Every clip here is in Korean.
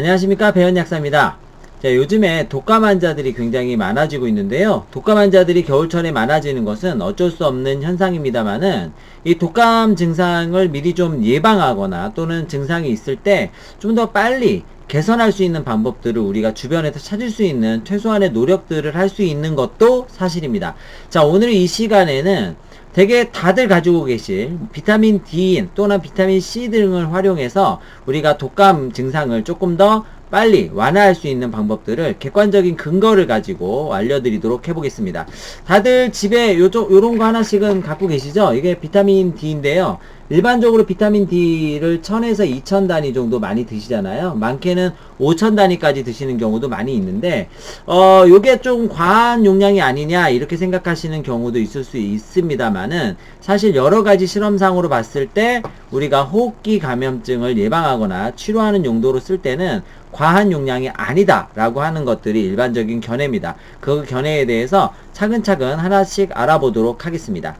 안녕하십니까, 배현약사입니다. 자, 요즘에 독감 환자들이 굉장히 많아지고 있는데요. 독감 환자들이 겨울철에 많아지는 것은 어쩔 수 없는 현상입니다만은 이 독감 증상을 미리 좀 예방하거나 또는 증상이 있을 때 좀 더 빨리 개선할 수 있는 방법들을 우리가 주변에서 찾을 수 있는 최소한의 노력들을 할 수 있는 것도 사실입니다. 자, 오늘 이 시간에는 되게 다들 가지고 계실 비타민 D 또는 비타민 C 등을 활용해서 우리가 독감 증상을 조금 더 빨리 완화할 수 있는 방법들을 객관적인 근거를 가지고 알려드리도록 해보겠습니다. 다들 집에 요런 거 하나씩은 갖고 계시죠? 이게 비타민 D인데요. 일반적으로 비타민 D를 1000에서 2000 단위 정도 많이 드시잖아요. 많게는 5000 단위까지 드시는 경우도 많이 있는데 요게 좀 과한 용량이 아니냐 이렇게 생각하시는 경우도 있을 수 있습니다만은 사실 여러가지 실험상으로 봤을 때 우리가 호흡기 감염증을 예방하거나 치료하는 용도로 쓸 때는 과한 용량이 아니다 라고 하는 것들이 일반적인 견해입니다. 그 견해에 대해서 차근차근 하나씩 알아보도록 하겠습니다.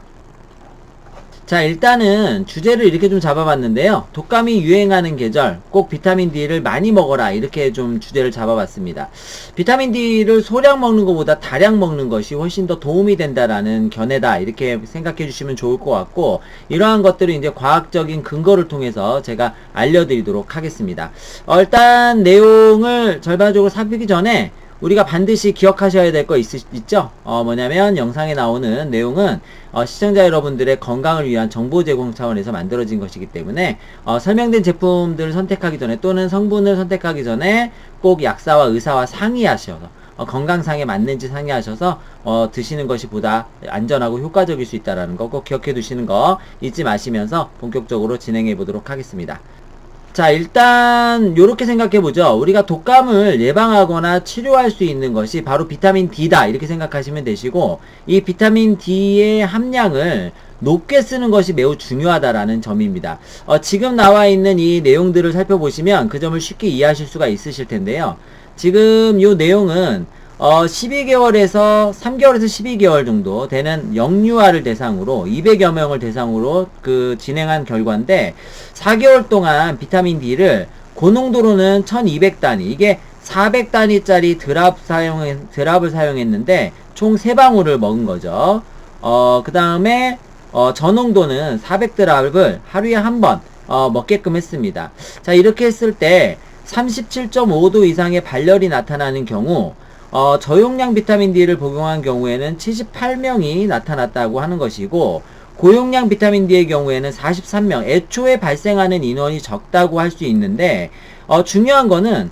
자, 일단은 주제를 이렇게 좀 잡아봤는데요. 독감이 유행하는 계절 꼭 비타민 D를 많이 먹어라 이렇게 좀 주제를 잡아봤습니다. 비타민 D를 소량 먹는 것보다 다량 먹는 것이 훨씬 더 도움이 된다라는 견해다 이렇게 생각해 주시면 좋을 것 같고, 이러한 것들을 이제 과학적인 근거를 통해서 제가 알려드리도록 하겠습니다. 일단 내용을 절반적으로 살피기 전에 우리가 반드시 기억하셔야 될 거 있죠? 뭐냐면 영상에 나오는 내용은 시청자 여러분들의 건강을 위한 정보 제공 차원에서 만들어진 것이기 때문에 설명된 제품들을 선택하기 전에 또는 성분을 선택하기 전에 꼭 약사와 의사와 상의하셔서 건강상에 맞는지 상의하셔서 드시는 것이 보다 안전하고 효과적일 수 있다는 거 꼭 기억해 두시는 거 잊지 마시면서 본격적으로 진행해 보도록 하겠습니다. 자, 일단 요렇게 생각해보죠. 우리가 독감을 예방하거나 치료할 수 있는 것이 바로 비타민 D다 이렇게 생각하시면 되시고, 이 비타민 D의 함량을 높게 쓰는 것이 매우 중요하다라는 점입니다. 지금 나와 있는 이 내용들을 살펴보시면 그 점을 쉽게 이해하실 수가 있으실 텐데요. 지금 요 내용은 12개월에서 3개월에서 12개월 정도 되는 영유아를 대상으로 200여 명을 대상으로 진행한 결과인데, 4개월 동안 비타민 D를 고농도로는 1200단위, 이게 400단위짜리 드랍을 사용했는데 총 3방울을 먹은 거죠. 그 다음에 저농도는 400드랍을 하루에 한 번 먹게끔 했습니다. 자, 이렇게 했을 때 37.5도 이상의 발열이 나타나는 경우 저용량 비타민 D를 복용한 경우에는 78명이 나타났다고 하는 것이고, 고용량 비타민 D의 경우에는 43명, 애초에 발생하는 인원이 적다고 할 수 있는데, 중요한 거는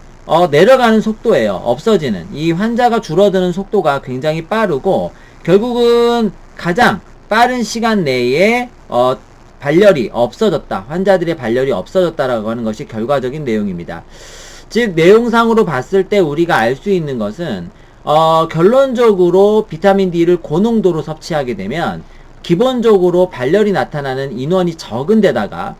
내려가는 속도예요. 없어지는 이 환자가 줄어드는 속도가 굉장히 빠르고, 결국은 가장 빠른 시간 내에 발열이 없어졌다, 환자들의 발열이 없어졌다라고 하는 것이 결과적인 내용입니다. 즉, 내용상으로 봤을 때 우리가 알 수 있는 것은 결론적으로 비타민 D를 고농도로 섭취하게 되면 기본적으로 발열이 나타나는 인원이 적은 데다가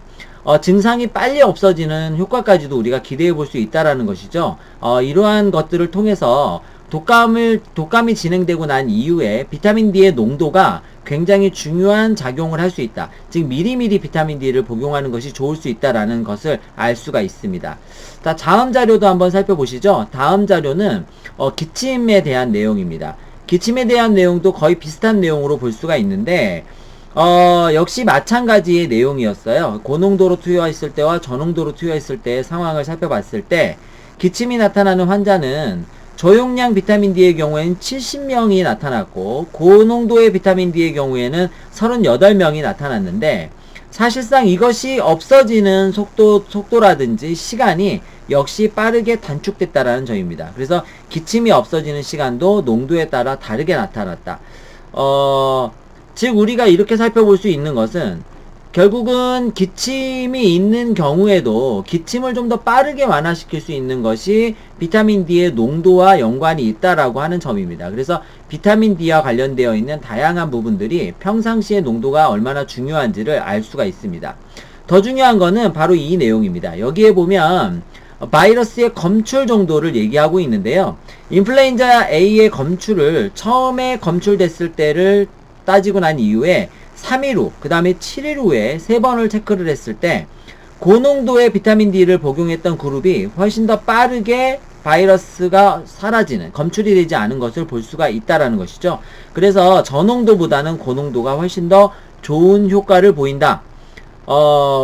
증상이 빨리 없어지는 효과까지도 우리가 기대해 볼 수 있다라는 것이죠. 이러한 것들을 통해서 독감이 진행되고 난 이후에 비타민 D의 농도가 굉장히 중요한 작용을 할 수 있다. 즉, 미리미리 비타민 D를 복용하는 것이 좋을 수 있다라는 것을 알 수가 있습니다. 자, 다음 자료도 한번 살펴보시죠. 다음 자료는 기침에 대한 내용입니다. 기침에 대한 내용도 거의 비슷한 내용으로 볼 수가 있는데, 역시 마찬가지의 내용이었어요. 고농도로 투여했을 때와 저농도로 투여했을 때의 상황을 살펴봤을 때, 기침이 나타나는 환자는 저용량 비타민 D의 경우에는 70명이 나타났고, 고농도의 비타민 D의 경우에는 38명이 나타났는데, 사실상 이것이 없어지는 속도라든지 시간이 역시 빠르게 단축됐다라는 점입니다. 그래서 기침이 없어지는 시간도 농도에 따라 다르게 나타났다. 즉, 우리가 이렇게 살펴볼 수 있는 것은 결국은 기침이 있는 경우에도 기침을 좀 더 빠르게 완화시킬 수 있는 것이 비타민 D의 농도와 연관이 있다라고 하는 점입니다. 그래서 비타민 D와 관련되어 있는 다양한 부분들이 평상시의 농도가 얼마나 중요한지를 알 수가 있습니다. 더 중요한 거는 바로 이 내용입니다. 여기에 보면 바이러스의 검출 정도를 얘기하고 있는데요. 인플루엔자 A의 검출을 처음에 검출됐을 때를 따지고 난 이후에 3일 후, 그 다음에 7일 후에 3번을 체크를 했을 때 고농도의 비타민 D를 복용했던 그룹이 훨씬 더 빠르게 바이러스가 사라지는, 검출이 되지 않은 것을 볼 수가 있다라는 것이죠. 그래서 저농도보다는 고농도가 훨씬 더 좋은 효과를 보인다.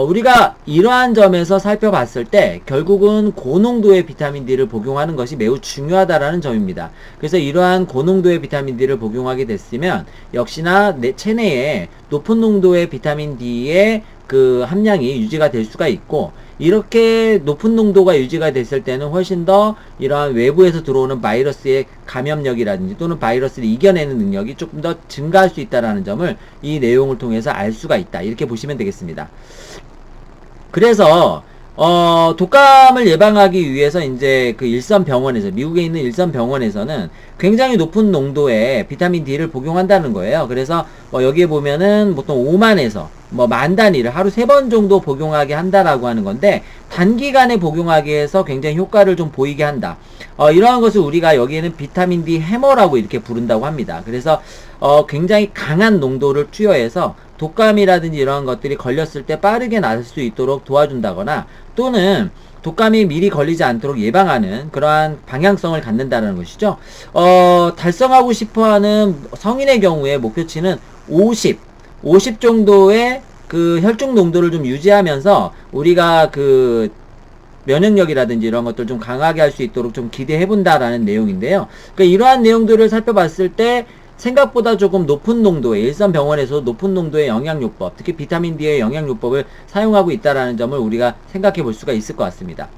우리가 이러한 점에서 살펴봤을 때 결국은 고농도의 비타민 D를 복용하는 것이 매우 중요하다라는 점입니다. 그래서 이러한 고농도의 비타민 D를 복용하게 됐으면 역시나 내 체내에 높은 농도의 비타민 D의 그 함량이 유지가 될 수가 있고, 이렇게 높은 농도가 유지가 됐을 때는 훨씬 더 이러한 외부에서 들어오는 바이러스의 감염력이라든지 또는 바이러스를 이겨내는 능력이 조금 더 증가할 수 있다는 점을 이 내용을 통해서 알 수가 있다, 이렇게 보시면 되겠습니다. 그래서 독감을 예방하기 위해서 이제 그 일선병원에서, 미국에 있는 일선병원에서는 굉장히 높은 농도의 비타민 D를 복용한다는 거예요. 그래서 여기에 보면은 보통 5만에서 만 단위를 하루 3번 정도 복용하게 한다라고 하는 건데, 단기간에 복용하기 위해서 굉장히 효과를 좀 보이게 한다. 이러한 것을 우리가 여기에는 비타민 D 해머라고 이렇게 부른다고 합니다. 그래서 굉장히 강한 농도를 투여해서 독감이라든지 이러한 것들이 걸렸을 때 빠르게 나을 수 있도록 도와준다거나, 또는 독감이 미리 걸리지 않도록 예방하는 그러한 방향성을 갖는다는 것이죠. 달성하고 싶어하는 성인의 경우에 목표치는 50 정도의 그 혈중 농도를 좀 유지하면서 우리가 그 면역력이라든지 이런 것들 좀 강하게 할 수 있도록 좀 기대해 본다라는 내용인데요. 그러니까 이러한 내용들을 살펴봤을 때 생각보다 조금 높은 농도의, 일선병원에서 높은 농도의 영양요법, 특히 비타민 D의 영양요법을 사용하고 있다라는 점을 우리가 생각해 볼 수가 있을 것 같습니다.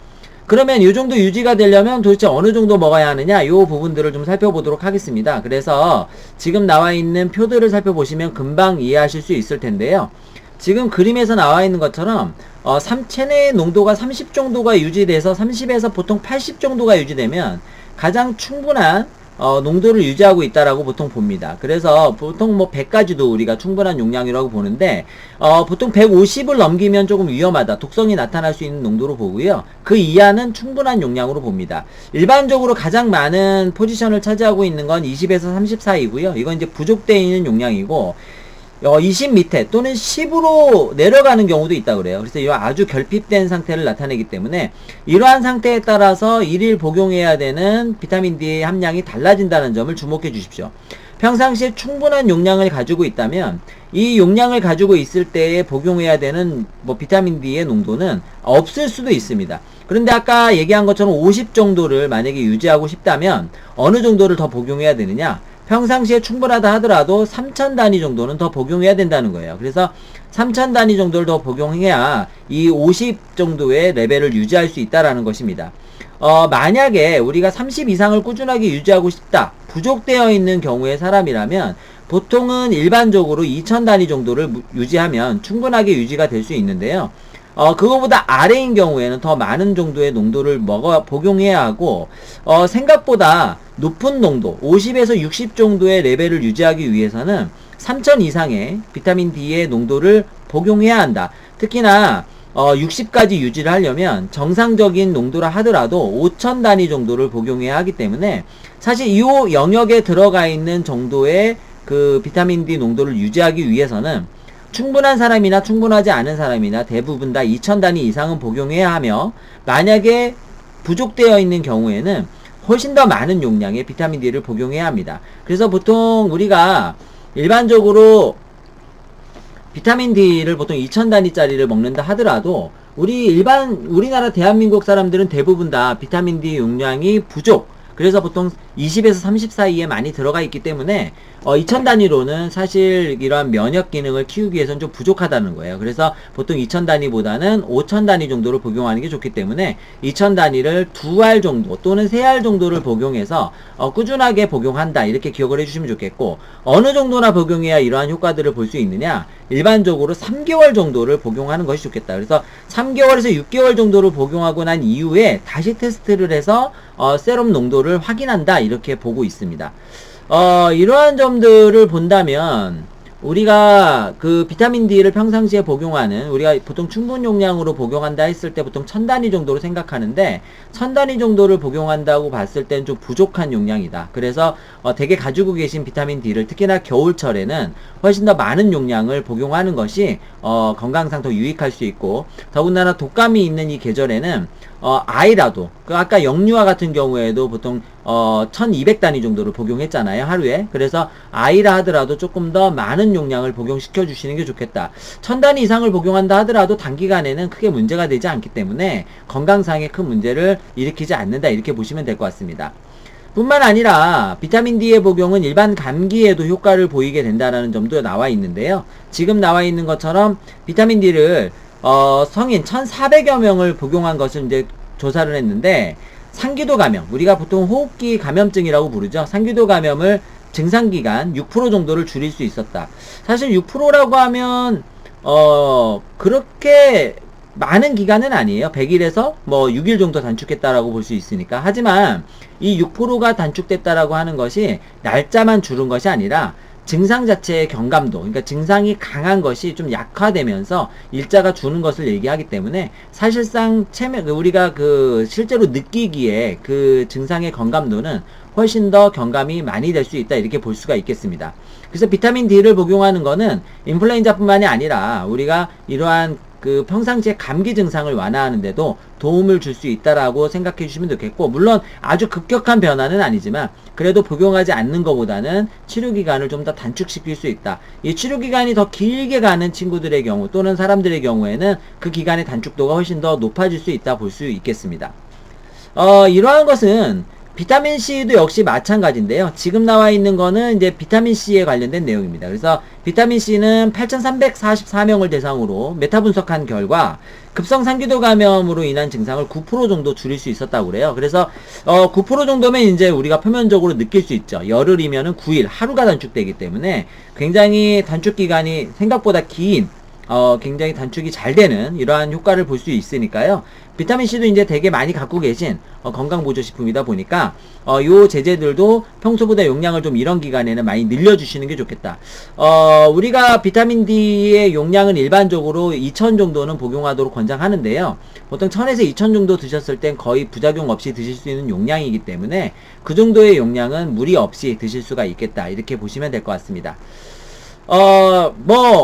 그러면 이 정도 유지가 되려면 도대체 어느 정도 먹어야 하느냐, 이 부분들을 좀 살펴보도록 하겠습니다. 그래서 지금 나와 있는 표들을 살펴보시면 금방 이해하실 수 있을 텐데요. 지금 그림에서 나와 있는 것처럼 체내 농도가 30 정도가 유지돼서 30에서 보통 80 정도가 유지되면 가장 충분한 농도를 유지하고 있다라고 보통 봅니다. 그래서 보통 100까지도 우리가 충분한 용량이라고 보는데, 보통 150을 넘기면 조금 위험하다, 독성이 나타날 수 있는 농도로 보고요. 그 이하는 충분한 용량으로 봅니다. 일반적으로 가장 많은 포지션을 차지하고 있는 건 20에서 30 사이고요. 이건 이제 부족되어 있는 용량이고, 20 밑에 또는 10으로 내려가는 경우도 있다 그래요. 그래서 이 아주 결핍된 상태를 나타내기 때문에 이러한 상태에 따라서 일일 복용해야 되는 비타민 D의 함량이 달라진다는 점을 주목해 주십시오. 평상시에 충분한 용량을 가지고 있다면 이 용량을 가지고 있을 때에 복용해야 되는 비타민 D의 농도는 없을 수도 있습니다. 그런데 아까 얘기한 것처럼 50 정도를 만약에 유지하고 싶다면 어느 정도를 더 복용해야 되느냐? 평상시에 충분하다 하더라도 3000 단위 정도는 더 복용해야 된다는 거예요. 그래서 3000 단위 정도를 더 복용해야 이 50 정도의 레벨을 유지할 수 있다라는 것입니다. 만약에 우리가 30 이상을 꾸준하게 유지하고 싶다, 부족되어 있는 경우의 사람이라면 보통은 일반적으로 2000 단위 정도를 유지하면 충분하게 유지가 될 수 있는데요. 그거보다 아래인 경우에는 더 많은 정도의 농도를 복용해야 하고, 생각보다 높은 농도, 50에서 60 정도의 레벨을 유지하기 위해서는 3000 이상의 비타민 D의 농도를 복용해야 한다. 특히나 60까지 유지를 하려면 정상적인 농도라 하더라도 5000 단위 정도를 복용해야 하기 때문에 사실 이 영역에 들어가 있는 정도의 그 비타민 D 농도를 유지하기 위해서는 충분한 사람이나 충분하지 않은 사람이나 대부분 다 2000 단위 이상은 복용해야 하며, 만약에 부족되어 있는 경우에는 훨씬 더 많은 용량의 비타민 D를 복용해야 합니다. 그래서 보통 우리가 일반적으로 비타민 D를 보통 2000 단위짜리를 먹는다 하더라도 우리나라 대한민국 사람들은 대부분 다 비타민 D 용량이 부족, 그래서 보통 20에서 30 사이에 많이 들어가 있기 때문에 2000 단위로는 사실 이러한 면역 기능을 키우기 위해서는 좀 부족하다는 거예요. 그래서 보통 2000 단위보다는 5000 단위 정도를 복용하는 게 좋기 때문에 2000 단위를 2알 정도 또는 3알 정도를 복용해서 꾸준하게 복용한다, 이렇게 기억을 해주시면 좋겠고, 어느 정도나 복용해야 이러한 효과들을 볼 수 있느냐, 일반적으로 3개월 정도를 복용하는 것이 좋겠다. 그래서 3개월에서 6개월 정도를 복용하고 난 이후에 다시 테스트를 해서 세럼 농도를 확인한다, 이렇게 보고 있습니다. 이러한 점들을 본다면 우리가 그 비타민 D를 평상시에 복용하는, 우리가 보통 충분 용량으로 복용한다 했을 때 보통 1000단위 정도로 생각하는데 1000단위 정도를 복용한다고 봤을 땐 좀 부족한 용량이다. 그래서 댁에 가지고 계신 비타민 D를 특히나 겨울철에는 훨씬 더 많은 용량을 복용하는 것이 건강상 더 유익할 수 있고, 더군다나 독감이 있는 이 계절에는 아이라도, 아까 영유아 같은 경우에도 보통 1200단위 정도를 복용했잖아요, 하루에. 그래서 아이라 하더라도 조금 더 많은 용량을 복용시켜 주시는 게 좋겠다. 1000단위 이상을 복용한다 하더라도 단기간에는 크게 문제가 되지 않기 때문에 건강상의 큰 문제를 일으키지 않는다, 이렇게 보시면 될 것 같습니다. 뿐만 아니라 비타민 D의 복용은 일반 감기에도 효과를 보이게 된다는 점도 나와 있는데요. 지금 나와 있는 것처럼 비타민 D를 성인 1400여 명을 복용한 것을 이제 조사를 했는데, 상기도 감염, 우리가 보통 호흡기 감염증이라고 부르죠. 상기도 감염을 증상기간 6% 정도를 줄일 수 있었다. 사실 6%라고 하면 그렇게 많은 기간은 아니에요. 100일에서 뭐 6일 정도 단축했다라고 볼 수 있으니까. 하지만 이 6%가 단축됐다라고 하는 것이 날짜만 줄은 것이 아니라 증상 자체의 경감도, 그러니까 증상이 강한 것이 좀 약화되면서 일자가 주는 것을 얘기하기 때문에, 사실상 우리가 실제로 느끼기에 그 증상의 경감도는 훨씬 더 경감이 많이 될 수 있다, 이렇게 볼 수가 있겠습니다. 그래서 비타민 D를 복용하는 거는 인플루엔자뿐만이 아니라 우리가 이러한 평상시에 감기 증상을 완화하는데도 도움을 줄 수 있다라고 생각해 주시면 좋겠고, 물론 아주 급격한 변화는 아니지만 그래도 복용하지 않는 것보다는 치료기간을 좀 더 단축시킬 수 있다. 이 치료기간이 더 길게 가는 친구들의 경우 또는 사람들의 경우에는 그 기간의 단축도가 훨씬 더 높아질 수 있다 볼 수 있겠습니다. 이러한 것은 비타민C도 역시 마찬가지인데요. 지금 나와 있는 거는 이제 비타민C에 관련된 내용입니다. 그래서 비타민C는 8344명을 대상으로 메타 분석한 결과 급성 상기도 감염으로 인한 증상을 9% 정도 줄일 수 있었다고 그래요. 그래서 9% 정도면 이제 우리가 표면적으로 느낄 수 있죠. 열흘이면은 9일, 하루가 단축되기 때문에 굉장히 단축 기간이 생각보다 긴, 굉장히 단축이 잘 되는 이러한 효과를 볼 수 있으니까요. 비타민C도 이제 되게 많이 갖고 계신 건강보조식품이다 보니까 요 제제들도 평소보다 용량을 좀 이런 기간에는 많이 늘려주시는 게 좋겠다. 우리가 비타민 D의 용량은 일반적으로 2000 정도는 복용하도록 권장하는데요. 보통 1000에서 2000 정도 드셨을 땐 거의 부작용 없이 드실 수 있는 용량이기 때문에 그 정도의 용량은 무리 없이 드실 수가 있겠다, 이렇게 보시면 될 것 같습니다.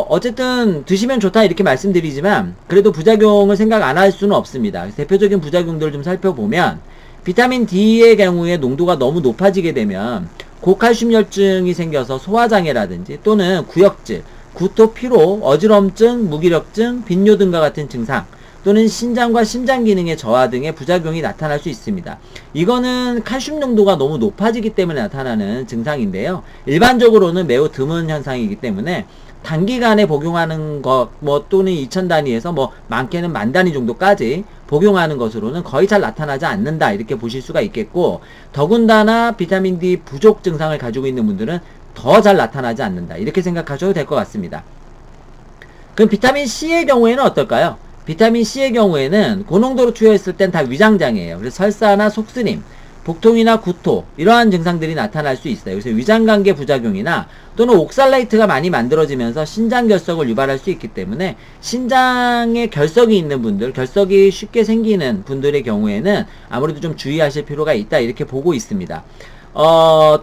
어쨌든 드시면 좋다, 이렇게 말씀드리지만 그래도 부작용을 생각 안 할 수는 없습니다. 대표적인 부작용들을 좀 살펴보면, 비타민 D의 경우에 농도가 너무 높아지게 되면 고칼슘열증이 생겨서 소화장애라든지 또는 구역질, 구토, 피로, 어지럼증, 무기력증, 빈뇨 등과 같은 증상, 또는 신장과 심장 기능의 저하 등의 부작용이 나타날 수 있습니다. 이거는 칼슘 농도가 너무 높아지기 때문에 나타나는 증상인데요. 일반적으로는 매우 드문 현상이기 때문에 단기간에 복용하는 것, 또는 2000단위에서 많게는 10,000단위 정도까지 복용하는 것으로는 거의 잘 나타나지 않는다, 이렇게 보실 수가 있겠고, 더군다나 비타민 D 부족 증상을 가지고 있는 분들은 더 잘 나타나지 않는다, 이렇게 생각하셔도 될 것 같습니다. 그럼 비타민 C의 경우에는 어떨까요? 비타민 C의 경우에는 고농도로 투여했을 땐 다 위장장애예요. 그래서 설사나 속쓰림, 복통이나 구토, 이러한 증상들이 나타날 수 있어요. 그래서 위장관계 부작용이나 또는 옥살레이트가 많이 만들어지면서 신장 결석을 유발할 수 있기 때문에, 신장에 결석이 있는 분들, 결석이 쉽게 생기는 분들의 경우에는 아무래도 좀 주의하실 필요가 있다, 이렇게 보고 있습니다.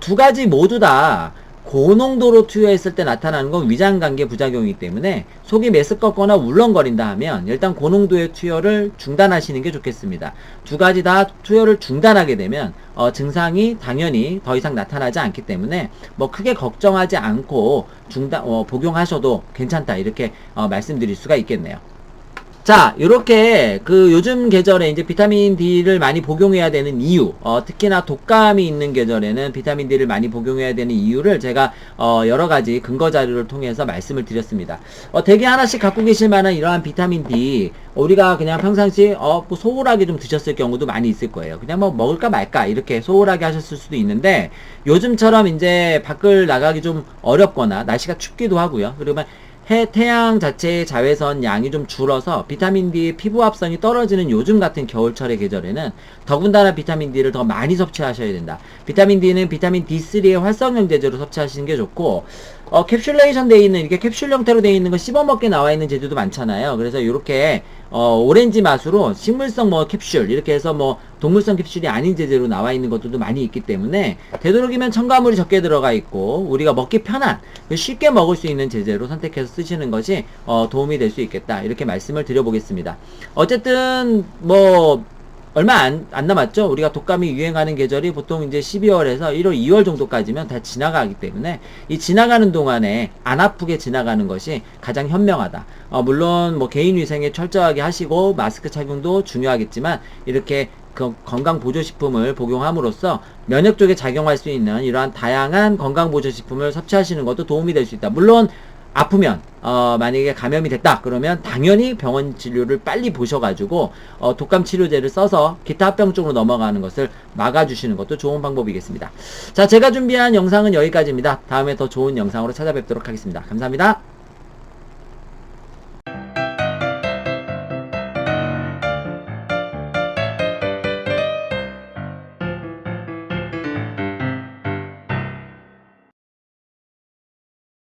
두 가지 모두 다 고농도로 투여했을 때 나타나는 건 위장관계 부작용이기 때문에 속이 메스껍거나 울렁거린다 하면 일단 고농도의 투여를 중단하시는 게 좋겠습니다. 두 가지 다 투여를 중단하게 되면 증상이 당연히 더 이상 나타나지 않기 때문에 크게 걱정하지 않고 복용하셔도 괜찮다, 이렇게 말씀드릴 수가 있겠네요. 자, 요렇게 요즘 계절에 이제 비타민 D를 많이 복용해야 되는 이유, 특히나 독감이 있는 계절에는 비타민 D를 많이 복용해야 되는 이유를 제가 여러 가지 근거 자료를 통해서 말씀을 드렸습니다. 대개 하나씩 갖고 계실 만한 이러한 비타민 D, 우리가 그냥 평상시 소홀하게 좀 드셨을 경우도 많이 있을 거예요. 그냥 먹을까 말까 이렇게 소홀하게 하셨을 수도 있는데, 요즘처럼 이제 밖을 나가기 좀 어렵거나 날씨가 춥기도 하고요. 그러면 태양 자체의 자외선 양이 좀 줄어서 비타민 D 피부 합성이 떨어지는 요즘 같은 겨울철의 계절에는 더군다나 비타민 D를 더 많이 섭취하셔야 된다. 비타민 D는 비타민 D3의 활성형제제로 섭취하시는 게 좋고, 캡슐레이션 되어 있는, 이렇게 캡슐 형태로 되어 있는 거 씹어먹게 나와 있는 제주도 많잖아요. 그래서 이렇게 오렌지 맛으로 식물성 뭐 캡슐 이렇게 해서 뭐 동물성 캡슐이 아닌 제재로 나와 있는 것들도 많이 있기 때문에 되도록이면 첨가물이 적게 들어가 있고 우리가 먹기 편한 쉽게 먹을 수 있는 제재로 선택해서 쓰시는 것이 도움이 될 수 있겠다, 이렇게 말씀을 드려보겠습니다. 어쨌든 뭐 얼마 안 남았죠. 우리가 독감이 유행하는 계절이 보통 이제 12월에서 1월, 2월 정도까지면 다 지나가기 때문에 이 지나가는 동안에 안 아프게 지나가는 것이 가장 현명하다. 물론 뭐 개인 위생에 철저하게 하시고 마스크 착용도 중요하겠지만 이렇게 그 건강보조식품을 복용함으로써 면역 쪽에 작용할 수 있는 이러한 다양한 건강보조식품을 섭취하시는 것도 도움이 될 수 있다. 물론 아프면 만약에 감염이 됐다 그러면 당연히 병원 진료를 빨리 보셔가지고 독감 치료제를 써서 기타 합병 쪽으로 넘어가는 것을 막아주시는 것도 좋은 방법이겠습니다. 자, 제가 준비한 영상은 여기까지입니다. 다음에 더 좋은 영상으로 찾아뵙도록 하겠습니다. 감사합니다.